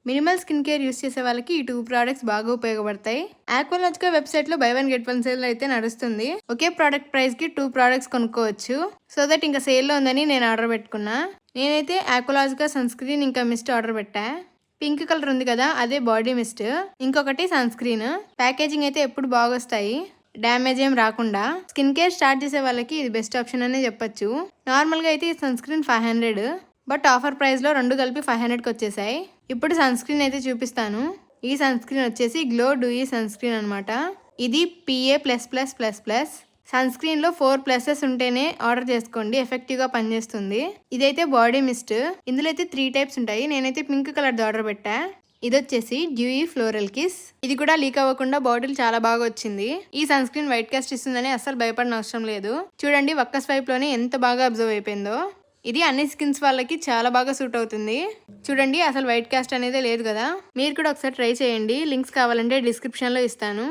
Minimal skin care use చేసే వాళ్ళకి ఈ 2 ప్రోడక్ట్స్ బాగా ఉపయోగపడతాయి. ఆక్వాలాజికా వెబ్సైట్ లో బై 1 గెట్ 1 సేల్ అయితే నడుస్తుంది. ఒకే ప్రోడక్ట్ ప్రైస్ కి 2 ప్రోడక్ట్స్ కొనుక్కోవచ్చు. సో దట్ ఇంకా సేల్ లో ఉందని నేను ఆర్డర్ పెట్టుకున్నా. నేనైతే ఆక్వాలాజికా సన్ స్క్రీన్ ఇంకా మిస్ట్ ఆర్డర్ పెట్టా. పింక్ కలర్ ఉంది కదా, అదే బాడీ మిస్ట్. ఇంకొకటి సన్ స్క్రీన్. ప్యాకేజింగ్ అయితే ఎప్పుడు బాగొస్తాయి, డ్యామేజ్ ఏం రాకుండా. స్కిన్ కేర్ స్టార్ట్ చేసే వాళ్ళకి ఇది బెస్ట్ ఆప్షన్ అనే చెప్పొచ్చు. నార్మల్ గా అయితే ఈ sun screen 500, but offer price లో 2 కలిపి 500కి వచ్చేసాయి. ఇప్పుడు సన్ స్క్రీన్ అయితే చూపిస్తాను. ఈ సన్ స్క్రీన్ వచ్చేసి గ్లో డూయి సన్ స్క్రీన్ అనమాట. ఇది PA++++. సన్ స్క్రీన్ లో 4 ప్లసెస్ ఉంటేనే ఆర్డర్ చేసుకోండి, ఎఫెక్టివ్ గా పనిచేస్తుంది. ఇదైతే బాడీ మిస్ట్. ఇందులో అయితే 3 టైప్స్ ఉంటాయి. నేనైతే పింక్ కలర్ ఆర్డర్ పెట్టా. ఇది వచ్చేసి డ్యూయి ఫ్లోరల్ కిస్. ఇది కూడా లీక్ అవ్వకుండా బాటిల్ చాలా బాగా వచ్చింది. ఈ సన్ స్క్రీన్ వైట్ కాస్ట్ ఇస్తుందని అస్సలు భయపడిన అవసరం లేదు. చూడండి ఒక్క స్వైప్ లోనే ఎంత బాగా అబ్జర్వ్ అయిపోయిందో. ఇది అన్ని స్కిన్స్ వాళ్ళకి చాలా బాగా సూట్ అవుతుంది. చూడండి అసలు వైట్ కాస్ట్ అనేది లేదు కదా. మీరు కూడా ఒకసారి ట్రై చేయండి. లింక్స్ కావాలంటే డిస్క్రిప్షన్ లో ఇస్తాను.